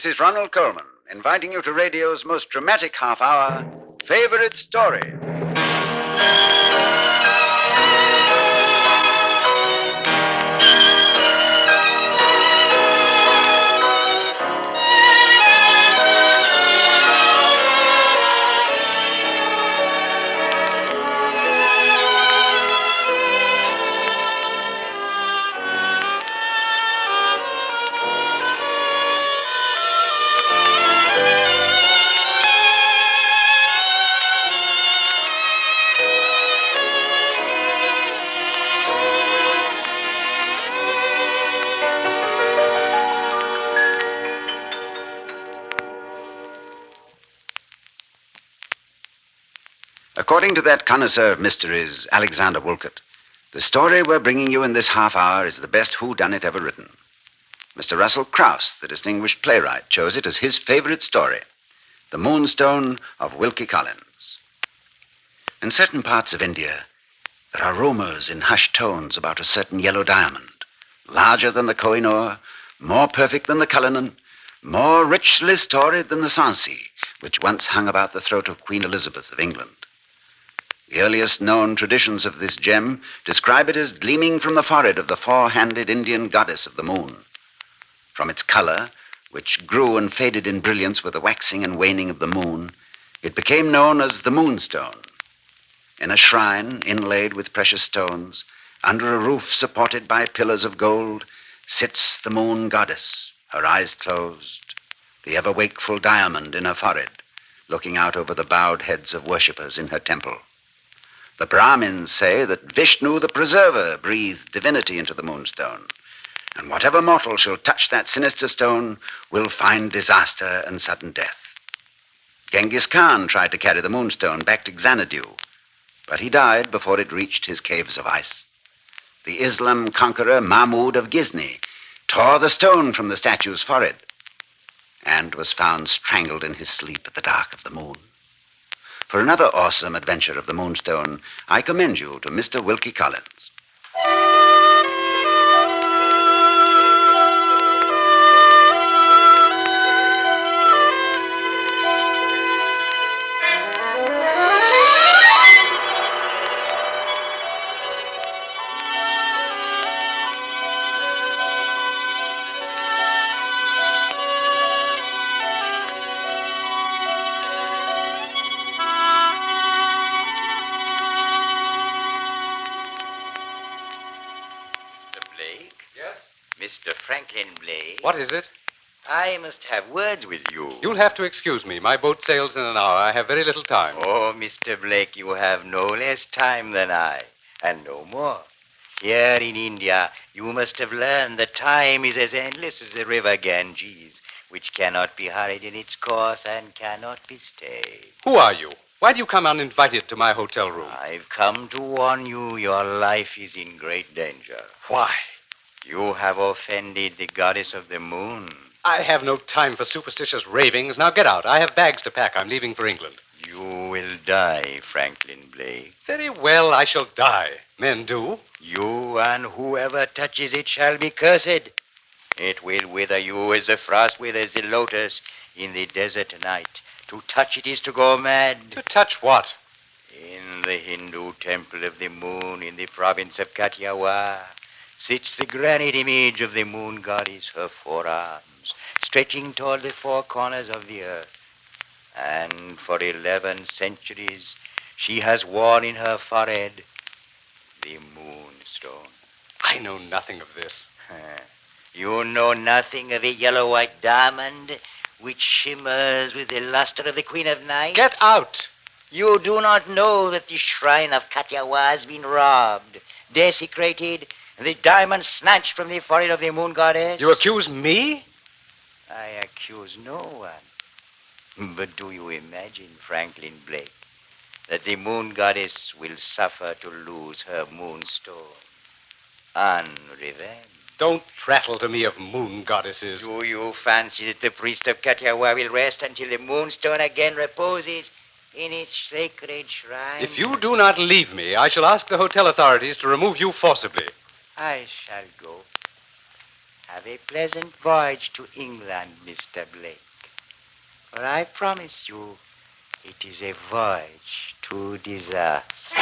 this is Ronald Coleman, inviting you to radio's most dramatic half hour, Favorite Story. According to that connoisseur of mysteries, Alexander Wolcott, the story we're bringing you in this half hour is the best whodunit ever written. Mr. Russell Krauss, the distinguished playwright, chose it as his favorite story, The Moonstone of Wilkie Collins. In certain parts of India, there are rumors in hushed tones about a certain yellow diamond, larger than the Koh-i-Noor, more perfect than the Cullinan, more richly storied than the Sancy, which once hung about the throat of Queen Elizabeth of England. The earliest known traditions of this gem describe it as gleaming from the forehead of the four-handed Indian goddess of the moon. From its color, which grew and faded in brilliance with the waxing and waning of the moon, it became known as the Moonstone. In a shrine inlaid with precious stones, under a roof supported by pillars of gold, sits the moon goddess, her eyes closed, the ever-wakeful diamond in her forehead, looking out over the bowed heads of worshippers in her temple. The Brahmins say that Vishnu, the preserver, breathed divinity into the moonstone, and whatever mortal shall touch that sinister stone will find disaster and sudden death. Genghis Khan tried to carry the moonstone back to Xanadu, but he died before it reached his caves of ice. The Islam conqueror Mahmud of Ghizni tore the stone from the statue's forehead and was found strangled in his sleep at the dark of the moon. For another awesome adventure of the Moonstone, I commend you to Mr. Wilkie Collins. Mr. Franklin Blake. What is it? I must have words with you. You'll have to excuse me. My boat sails in an hour. I have very little time. Oh, Mr. Blake, you have no less time than I, and no more. Here in India, you must have learned that time is as endless as the river Ganges, which cannot be hurried in its course and cannot be stayed. Who are you? Why do you come uninvited to my hotel room? I've come to warn you your life is in great danger. Why? You have offended the goddess of the moon. I have no time for superstitious ravings. Now get out. I have bags to pack. I'm leaving for England. You will die, Franklin Blake. Very well, I shall die. Men do. You and whoever touches it shall be cursed. It will wither you as the frost withers the lotus in the desert night. To touch it is to go mad. To touch what? In the Hindu temple of the moon in the province of Kathiawar sits the granite image of the moon goddess, her forearms stretching toward the four corners of the earth. And for 11 centuries, she has worn in her forehead the moonstone. I know nothing of this. You know nothing of a yellow-white diamond which shimmers with the luster of the Queen of Night? Get out! You do not know that the shrine of Kathiawar has been robbed, desecrated, and the diamond snatched from the forehead of the moon goddess? You accuse me? I accuse no one. But do you imagine, Franklin Blake, that the moon goddess will suffer to lose her moonstone on revenge? Don't prattle to me of moon goddesses. Do you fancy that the priest of Kathiawar will rest until the moonstone again reposes in its sacred shrine? If you do not leave me, I shall ask the hotel authorities to remove you forcibly. I shall go. Have a pleasant voyage to England, Mr. Blake. For I promise you, it is a voyage to disaster.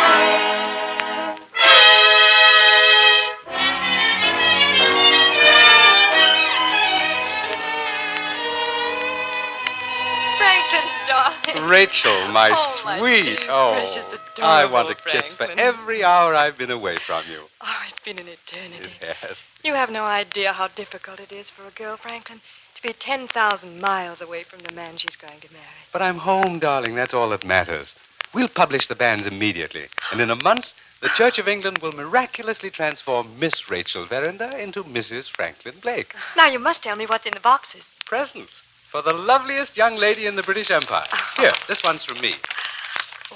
Franklin, darling. Rachel, my my sweet. dear, Oh, precious, adorable I want a kiss for Franklin. every hour I've been away from you. Oh, it's been an eternity. It has. You have no idea how difficult it is for a girl, Franklin, to be 10,000 miles away from the man she's going to marry. But I'm home, darling. That's all that matters. We'll publish the banns immediately. And in a month, the Church of England will miraculously transform Miss Rachel Verinder into Mrs. Franklin Blake. Now you must tell me what's in the boxes. Presents for the loveliest young lady in the British Empire. Here, this one's from me.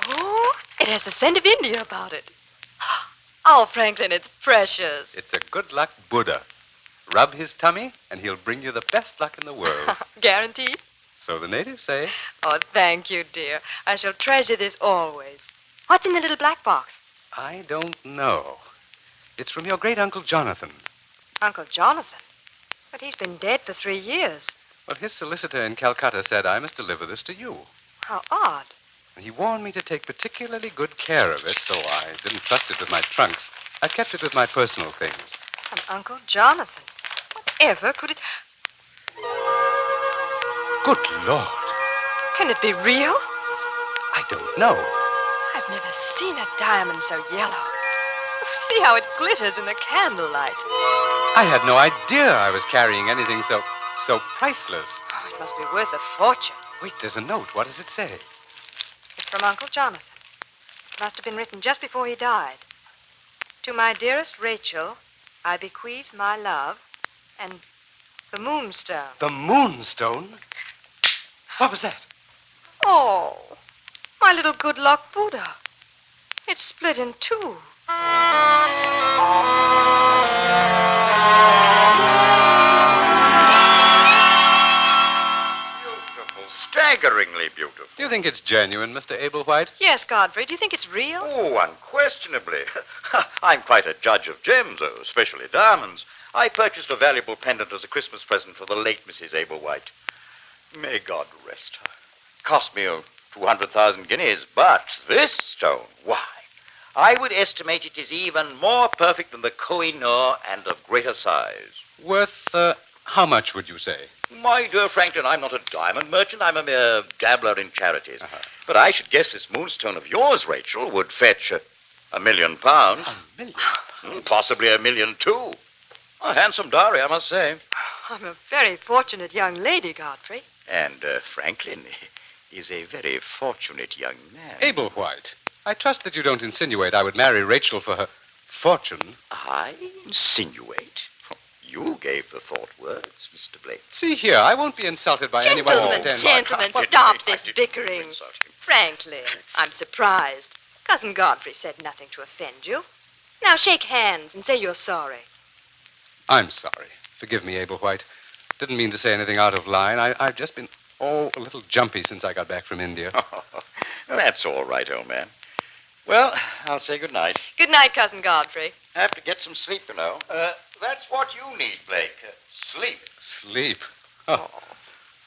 Oh, it has the scent of India about it. Oh, Franklin, it's precious. It's a good luck Buddha. Rub his tummy, and he'll bring you the best luck in the world. Guaranteed? So the natives say. Oh, thank you, dear. I shall treasure this always. What's in the little black box? I don't know. It's from your great-uncle Jonathan. Uncle Jonathan? But he's been dead for 3 years. Well, his solicitor in Calcutta said I must deliver this to you. How odd. And he warned me to take particularly good care of it, so I didn't trust it with my trunks. I kept it with my personal things. From Uncle Jonathan. Whatever could it... Good Lord. Can it be real? I don't know. I've never seen a diamond so yellow. See how it glitters in the candlelight. I had no idea I was carrying anything so priceless. Oh, it must be worth a fortune. Wait, there's a note. What does it say? It's from Uncle Jonathan. It must have been written just before he died. To my dearest Rachel, I bequeath my love and the Moonstone. The Moonstone? What was that? Oh, my little good luck Buddha. It's split in two. Beautiful. Staggeringly beautiful. Do you think it's genuine, Mr. Ablewhite? Yes, Godfrey. Do you think it's real? Oh, unquestionably. I'm quite a judge of gems, especially diamonds. I purchased a valuable pendant as a Christmas present for the late Mrs. Ablewhite. May God rest her. Cost me 200,000 guineas, but this stone, why, I would estimate it is even more perfect than the Koh-i-Noor and of greater size. Worth, how much would you say? My dear Franklin, I'm not a diamond merchant. I'm a mere dabbler in charities. But I should guess this moonstone of yours, Rachel, would fetch £1 million. £1 million? Possibly £1 million, too. A handsome dowry, I must say. I'm a very fortunate young lady, Godfrey. And Franklin is a very fortunate young man. Ablewhite, I trust that you don't insinuate I would marry Rachel for her fortune. I insinuate? You gave the thought words, Mr. Blake. See here, I won't be insulted by anyone who Gentlemen, pretends... gentlemen, I didn't stop mean- I this didn't mean to bickering. insult him. Franklin, I'm surprised. Cousin Godfrey said nothing to offend you. Now shake hands and say you're sorry. I'm sorry. Forgive me, Ablewhite. Didn't mean to say anything out of line. I've just been, a little jumpy since I got back from India. That's all right, old man. Well, I'll say good night. Good night, Cousin Godfrey. Have to get some sleep, you know. That's what you need, Blake. Sleep. Sleep. Oh.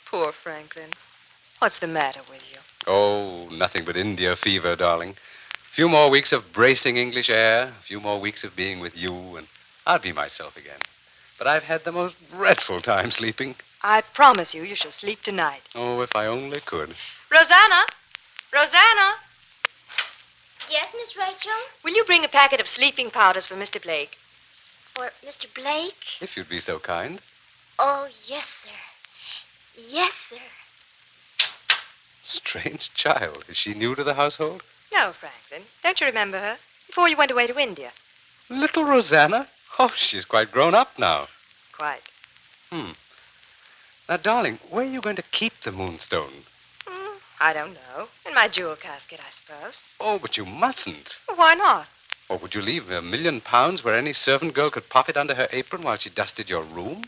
Poor Franklin. What's the matter with you? Oh, nothing but India fever, darling. A few more weeks of bracing English air, a few more weeks of being with you, and I'll be myself again. But I've had the most dreadful time sleeping. I promise you shall sleep tonight. Oh, if I only could. Rosanna! Rosanna! Yes, Miss Rachel? Will you bring a packet of sleeping powders for Mr. Blake? For Mr. Blake? If you'd be so kind. Oh, yes, sir. Yes, sir. Strange child. Is she new to the household? No, Franklin. Don't you remember her? Before you went away to India. Little Rosanna? Oh, she's quite grown up now. Quite. Now, darling, where are you going to keep the Moonstone? I don't know. In my jewel casket, I suppose. Oh, but you mustn't. Well, why not? Or would you leave £1 million where any servant girl could pop it under her apron while she dusted your room?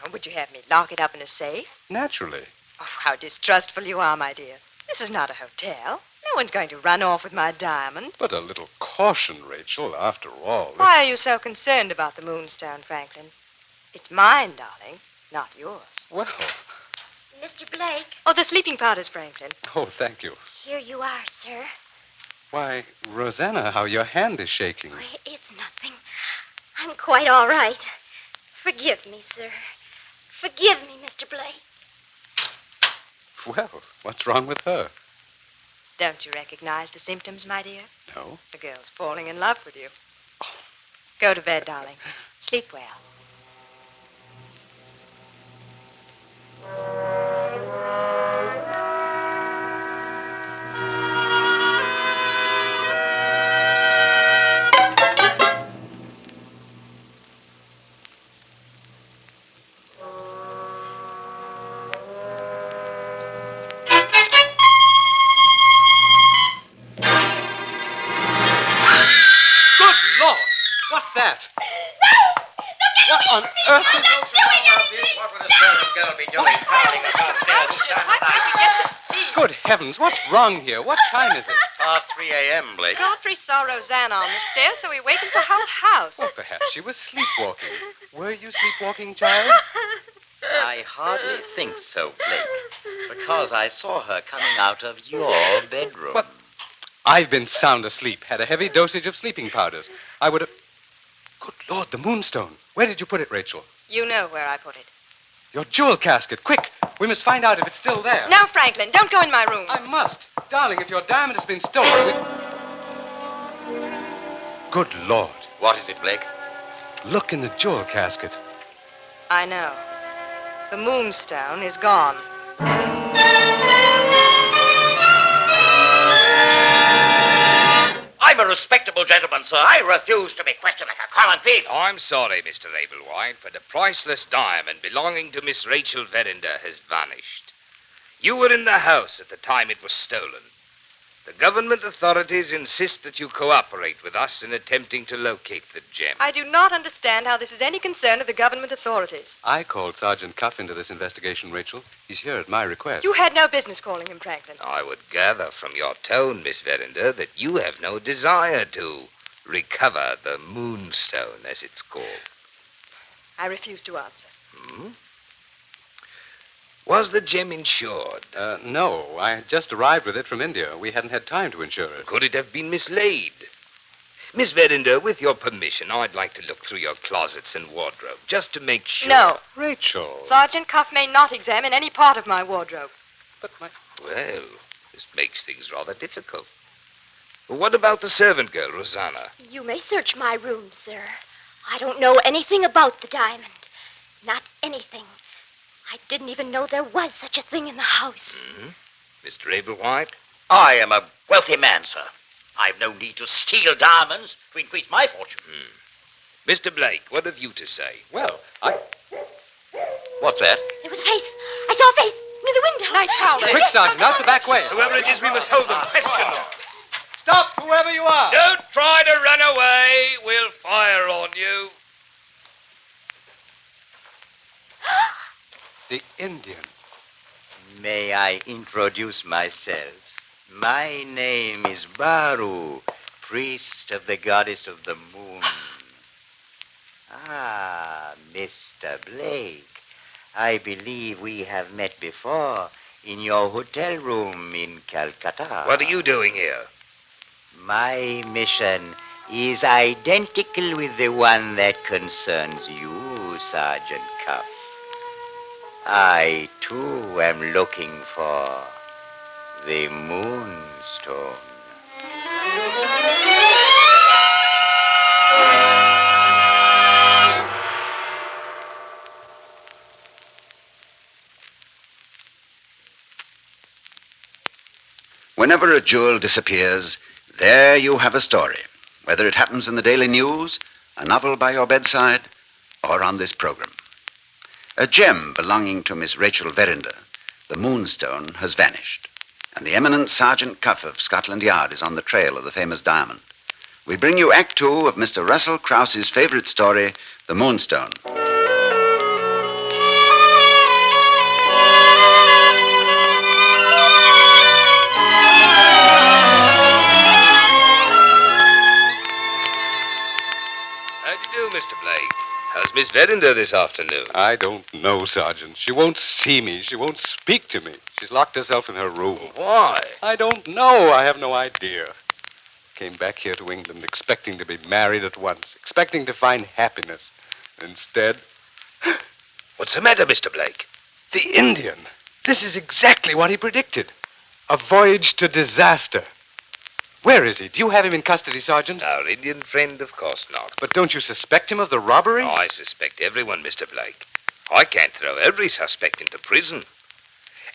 Well, would you have me lock it up in a safe? Naturally. Oh, how distrustful you are, my dear. This is not a hotel. No one's going to run off with my diamond. But a little caution, Rachel, after all. Why are you so concerned about the Moonstone, Franklin? It's mine, darling, not yours. Well, Mr. Blake, Oh, the sleeping powders, Franklin. oh, thank you. here you are, sir. Why, Rosanna, how your hand is shaking. Oh, it's nothing. I'm quite all right. Forgive me, sir. Forgive me, Mr. Blake. Well, what's wrong with her? Don't you recognize the symptoms, my dear? No. The girl's falling in love with you. Go to bed, darling. Sleep well. Good Lord! What's that? What on earth is... What would a servant girl be doing prowling about there this time of night? Good heavens, what's wrong here? What time is it? Past 3 a.m., Blake. Godfrey saw Rosanna on the stairs, so he wakened the whole house. Well, perhaps she was sleepwalking. Were you sleepwalking, child? I hardly think so, Blake, because I saw her coming out of your bedroom. What? I've been sound asleep, had a heavy dosage of sleeping powders. I would have... Good Lord, the Moonstone. Where did you put it, Rachel? You know where I put it. Your jewel casket. Quick! We must find out if it's still there. Now, Franklin, don't go in my room. I must. Darling, if your diamond has been stolen, Good Lord. What is it, Blake? Look in the jewel casket. I know. The Moonstone is gone. I'm a respectable gentleman, sir. I refuse to be questioned like a common thief. I'm sorry, Mr. Ablewhite, but the priceless diamond belonging to Miss Rachel Verinder has vanished. You were in the house at the time it was stolen. The government authorities insist that you cooperate with us in attempting to locate the gem. I do not understand how this is any concern of the government authorities. I called Sergeant Cuff into this investigation, Rachel. He's here at my request. You had no business calling him, Franklin. I would gather from your tone, Miss Verinder, that you have no desire to recover the Moonstone, as it's called. I refuse to answer. Hmm? Was the gem insured? No. I had just arrived with it from India. We hadn't had time to insure it. Could it have been mislaid? Miss Verinder, with your permission, I'd like to look through your closets and wardrobe, just to make sure. No. Rachel. Sergeant Cuff may not examine any part of my wardrobe. But my... Well, this makes things rather difficult. What about the servant girl, Rosanna? You may search my room, sir. I don't know anything about the diamond. Not anything. I didn't even know there was such a thing in the house. Hmm? Mr. Ablewhite? I am a wealthy man, sir. I've no need to steal diamonds to increase my fortune. Mr. Blake, what have you to say? Well, I... What's that? There was a face. I saw a face near the window. Night prowler. Quick, Sergeant, out the back way. Whoever it is, we must hold them. Question them. Stop, whoever you are. Don't try to run away. We'll fire on you. The Indian. May I introduce myself? My name is Baru, priest of the goddess of the moon. Ah, Mr. Blake. I believe we have met before in your hotel room in Calcutta. What are you doing here? My mission is identical with the one that concerns you, Sergeant Cuff. I, too, am looking for the Moonstone. Whenever a jewel disappears, there you have a story. Whether it happens in the Daily News, a novel by your bedside, or on this program. A gem belonging to Miss Rachel Verinder, the Moonstone, has vanished, and the eminent Sergeant Cuff of Scotland Yard is on the trail of the famous diamond. We bring you Act Two of Mr. Russell Krause's favorite story, The Moonstone. How do you do, Mr. Blake? How's Miss Miss Verinder this afternoon? I don't know, Sergeant. She won't see me. She won't speak to me. She's locked herself in her room. Why? I don't know. I have no idea. Came back here to England expecting to be married at once, expecting to find happiness. Instead, What's the matter, Mr. Blake? the Indian. This is exactly what he predicted. A voyage to disaster. Where is he? Do you have him in custody, Sergeant? Our Indian friend, of course not. But don't you suspect him of the robbery? Oh, I suspect everyone, Mr. Blake. I can't throw every suspect into prison.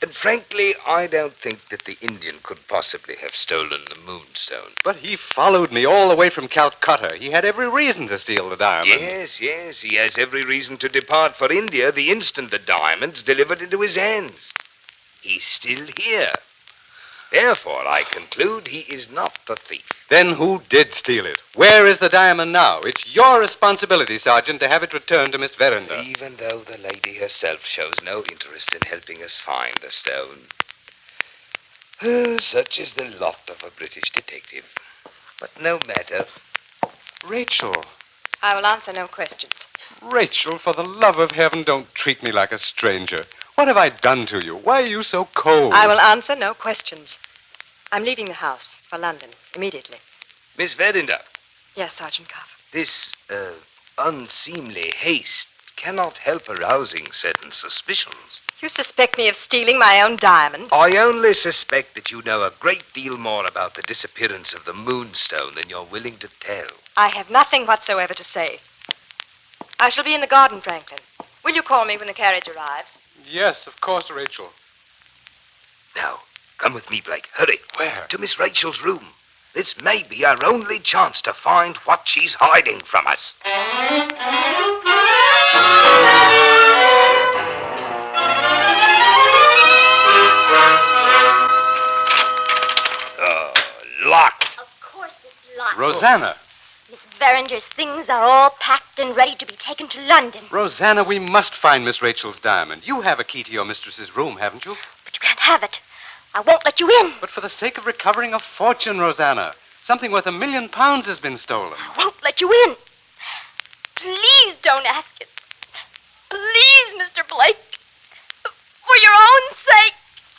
And frankly, I don't think that the Indian could possibly have stolen the Moonstone. But he followed me all the way from Calcutta. He had every reason to steal the diamond. Yes, he has every reason to depart for India the instant the diamond's delivered into his hands. He's still here. Therefore, I conclude he is not the thief. Then who did steal it? Where is the diamond now? It's your responsibility, Sergeant, to have it returned to Miss Verinder. Even though the lady herself shows no interest in helping us find the stone. Such is the lot of a British detective. But no matter. Rachel. I will answer no questions. Rachel, for the love of heaven, don't treat me like a stranger. What have I done to you? Why are you so cold? I will answer no questions. I'm leaving the house for London immediately. Miss Verinder, Yes, Sergeant Cuff. this unseemly haste cannot help arousing certain suspicions. You suspect me of stealing my own diamond? I only suspect that you know a great deal more about the disappearance of the Moonstone than you're willing to tell. I have nothing whatsoever to say. I shall be in the garden, Franklin. Will you call me when the carriage arrives? Yes, of course, Rachel. Now, come with me, Blake. Hurry. Where? To Miss Rachel's room. This may be our only chance to find what she's hiding from us. Locked. Of course it's locked. Rosanna. Miss Verinder's things are all packed and ready to be taken to London. Rosanna, we must find Miss Rachel's diamond. You have a key to your mistress's room, haven't you? But you can't have it. I won't let you in. But for the sake of recovering a fortune, Rosanna. Something worth £1 million has been stolen. I won't let you in. Please don't ask it. Please, Mr. Blake. For your own sake.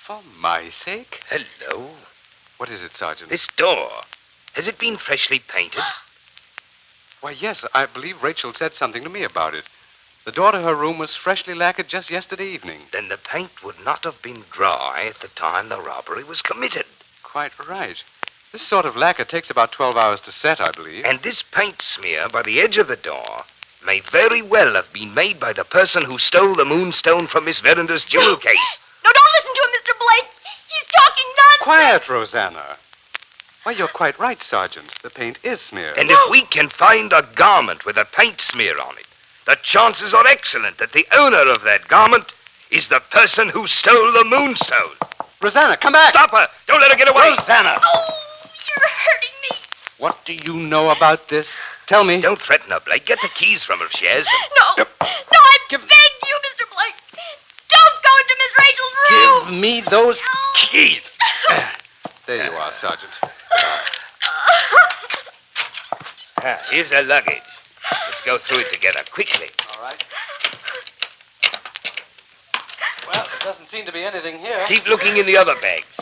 For my sake? Hello. What is it, Sergeant? This door. Has it been freshly painted? Why, yes, I believe Rachel said something to me about it. The door to her room was freshly lacquered just yesterday evening. Then the paint would not have been dry at the time the robbery was committed. Quite right. This sort of lacquer takes about 12 hours to set, I believe. And this paint smear by the edge of the door may very well have been made by the person who stole the Moonstone from Miss Verinder's jewel case. No, don't listen to him, Mr. Blake. He's talking nonsense. Quiet, Rosanna. Why, you're quite right, Sergeant. The paint is smeared. And if we can find a garment with a paint smear on it, the chances are excellent that the owner of that garment is the person who stole the Moonstone. Rosanna, come back! Stop her! Don't let her get away! Rosanna! Oh, you're hurting me. What do you know about this? Tell me. Don't threaten her, Blake. Get the keys from her if she has them. No, I beg you, Mr. Blake. Don't go into Miss Rachel's room. Give me those keys. There you are, Sergeant. Here's her luggage. Let's go through it together, quickly. All right. Well, there doesn't seem to be anything here. Keep looking in the other bags.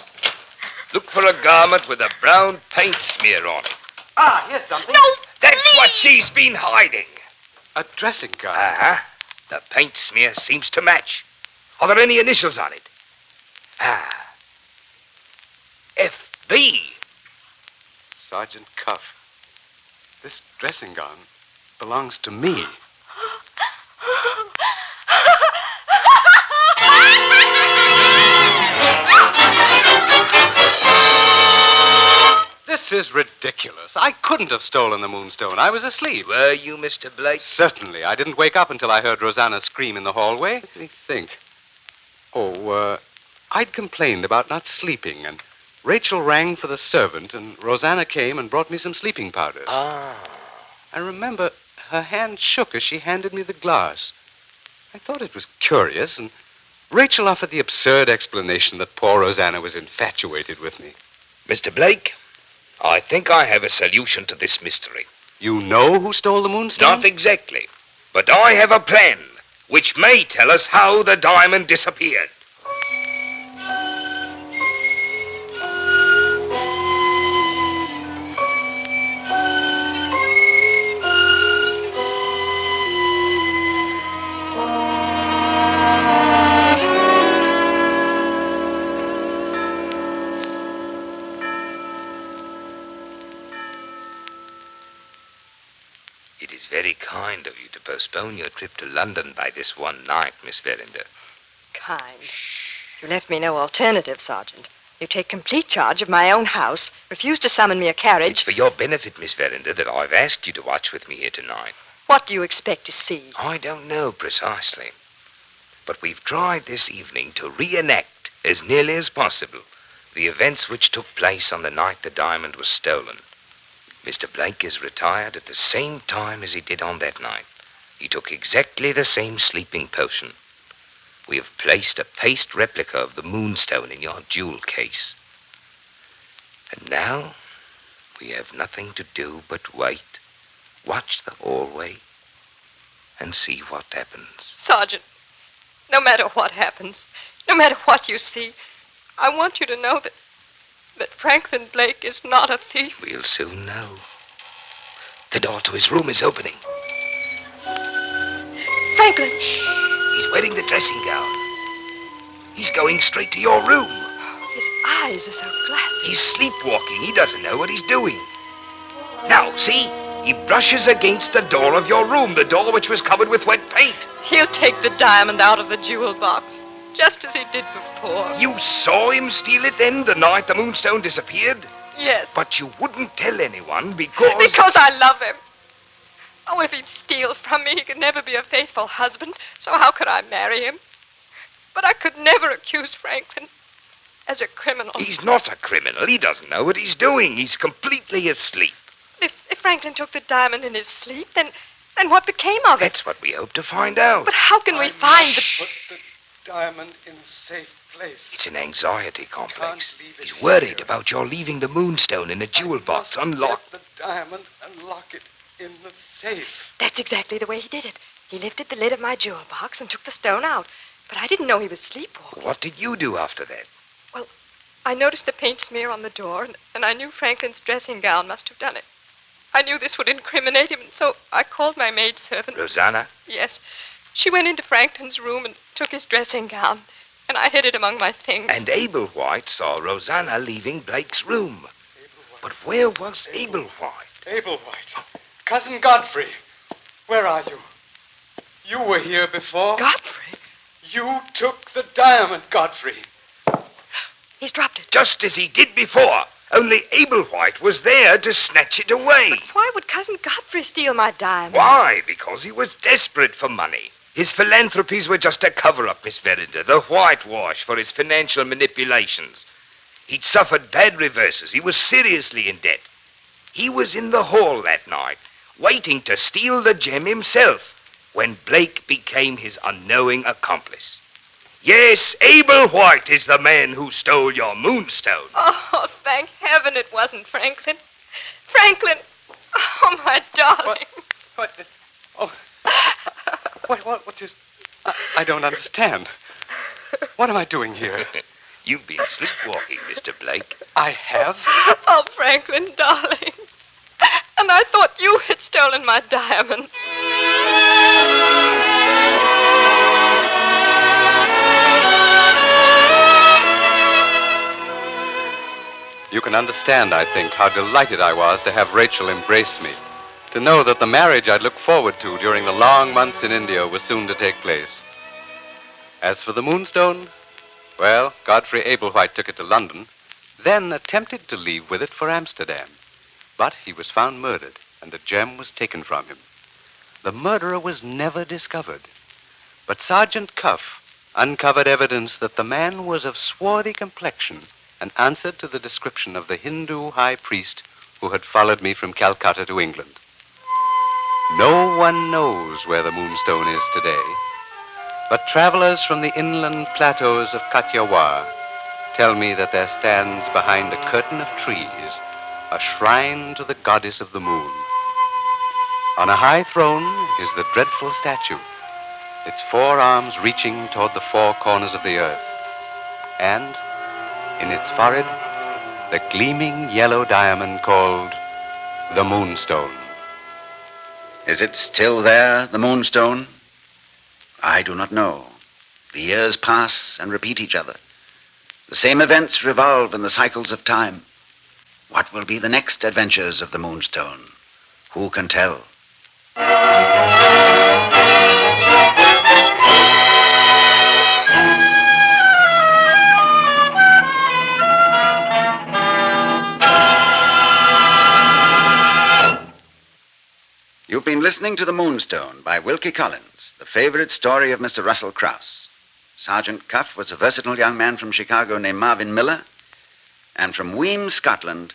Look for a garment with a brown paint smear on it. Ah, here's something. No, That's please. what she's been hiding. A dressing gown. Uh-huh. The paint smear seems to match. Are there any initials on it? F.B. Sergeant Cuff. This dressing gown belongs to me. This is ridiculous. I couldn't have stolen the Moonstone. I was asleep. Were you, Mr. Blake? Certainly. I didn't wake up until I heard Rosanna scream in the hallway. Let me think. I'd complained about not sleeping, and Rachel rang for the servant, and Rosanna came and brought me some sleeping powders. Ah. I remember her hand shook as she handed me the glass. I thought it was curious, and Rachel offered the absurd explanation that poor Rosanna was infatuated with me. Mr. Blake, I think I have a solution to this mystery. You know who stole the Moonstone? Not exactly. But I have a plan which may tell us how the diamond disappeared. It is very kind of you to postpone your trip to London by this one night, Miss Verinder. Kind. You left me no alternative, Sergeant. You take complete charge of my own house, refuse to summon me a It's carriage. for your benefit, Miss Verinder, that I've asked you to watch with me here tonight. What do you expect to see? I don't know precisely. But we've tried this evening to reenact, as nearly as possible, the events which took place on the night the diamond was stolen. Mr. Blake is retired at the same time as he did on that night. He took exactly the same sleeping potion. We have placed a paste replica of the Moonstone in your jewel case. And now we have nothing to do but wait, watch the hallway, and see what happens. Sergeant, no matter what happens, no matter what you see, I want you to know that Franklin Blake is not a thief. We'll soon know. The door to his room is opening. Franklin! He's wearing the dressing gown. He's going straight to your room. His eyes are so glassy. He's sleepwalking. He doesn't know what he's doing. Now, see? He brushes against the door of your room, the door which was covered with wet paint. He'll take the diamond out of the jewel box, just as he did before. You saw him steal it then, the night the Moonstone disappeared? Yes. But you wouldn't tell anyone because... Because I love him. Oh, if he'd steal from me, he could never be a faithful husband, so how could I marry him? But I could never accuse Franklin as a criminal. He's not a criminal. He doesn't know what he's doing. He's completely asleep. If Franklin took the diamond in his sleep, then what became of it? That's what we hope to find out. But how can we find the... Put the diamond in a safe place. It's an anxiety complex. Can't leave it He's worried here. about your leaving the Moonstone in a jewel box Must unlocked. get the diamond and lock it in the safe. That's exactly the way he did it. He lifted the lid of my jewel box and took the stone out. But I didn't know he was sleepwalking. What did you do after that? I noticed the paint smear on the door, and I knew Franklin's dressing gown must have done it. I knew this would incriminate him, and so I called my maidservant. Rosanna? Yes. She went into Franklin's room and took his dressing gown, and I hid it among my things. And Abel White saw Rosanna leaving Blake's room. But where was Abel White? Abel White. Cousin Godfrey. Where are you? You were here before. Godfrey? You took the diamond, Godfrey. He's dropped it. Just as he did before. Only Abel White was there to snatch it away. But why would Cousin Godfrey steal my diamond? Why? Because he was desperate for money. His philanthropies were just a cover-up, Miss Verinder, the whitewash for his financial manipulations. He'd suffered bad reverses. He was seriously in debt. He was in the hall that night, waiting to steal the gem himself, when Blake became his unknowing accomplice. Yes, Abel White is the man who stole your Moonstone. Oh, thank heaven it wasn't Franklin. Franklin! Oh, my darling. What? Oh. What is... I don't understand. What am I doing here? You've been sleepwalking, Mr. Blake. I have? Oh, Franklin, darling. And I thought you had stolen my diamond. You can understand, I think, how delighted I was to have Rachel embrace me, to know that the marriage I'd looked forward to during the long months in India was soon to take place. As for the Moonstone, well, Godfrey Ablewhite took it to London, then attempted to leave with it for Amsterdam. But he was found murdered, and the gem was taken from him. The murderer was never discovered, but Sergeant Cuff uncovered evidence that the man was of swarthy complexion and answered to the description of the Hindu high priest who had followed me from Calcutta to England. No one knows where the Moonstone is today, but travelers from the inland plateaus of Kathiawar tell me that there stands behind a curtain of trees a shrine to the goddess of the moon. On a high throne is the dreadful statue, its 4 arms reaching toward the 4 corners of the earth. And in its forehead, the gleaming yellow diamond called the Moonstone. Is it still there, the Moonstone? I do not know. The years pass and repeat each other. The same events revolve in the cycles of time. What will be the next adventures of the Moonstone? Who can tell? You've been listening to The Moonstone by Wilkie Collins, the favorite story of Mr. Russell Krauss. Sergeant Cuff was a versatile young man from Chicago named Marvin Miller, and from Weems, Scotland,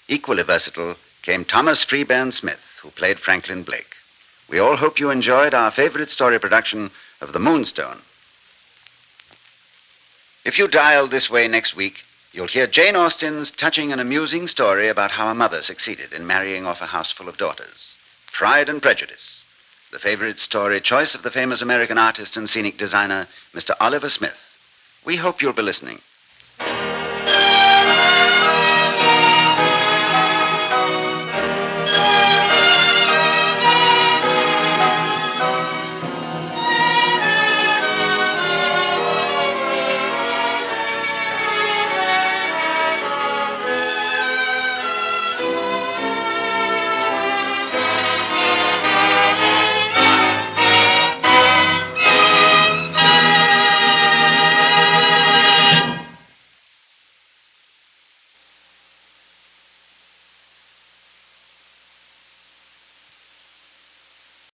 equally versatile, came Thomas Freeburn Smith, who played Franklin Blake. We all hope you enjoyed our favorite story production of The Moonstone. If you dial this way next week, you'll hear Jane Austen's touching and amusing story about how a mother succeeded in marrying off a house full of daughters. Pride and Prejudice, the favorite story choice of the famous American artist and scenic designer, Mr. Oliver Smith. We hope you'll be listening.